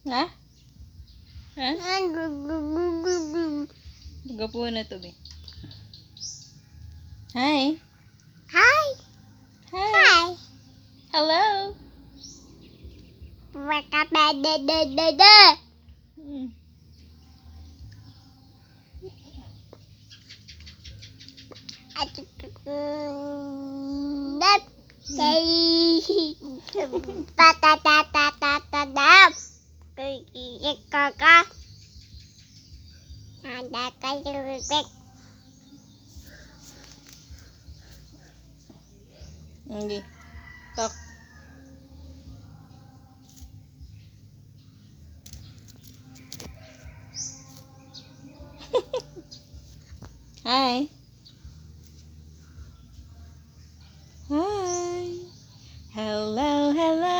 Ha? Ha? Gapo na to, be. Hi. Hi. Hi. Hi. Hello. Wake up, da. Mm. Okay. Talk. Hi. Hi. Hello, hello.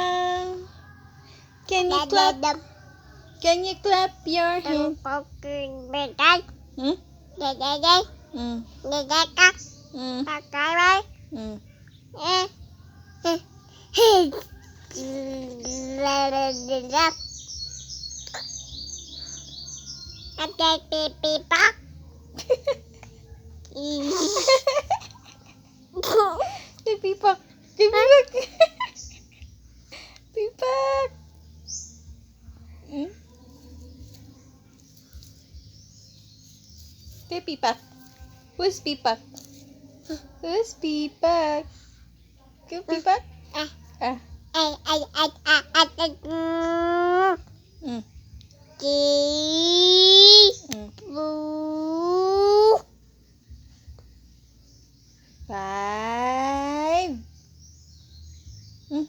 Can you clap? Can you clap your hand? Hmm? Mm. Mm. Mm. Pipak. Pipak. Pipak. Hmm? Pipak. Who's Pipak? Who's Pipak? Go Pipak. Ah. Mm. Mm. 5. Mm.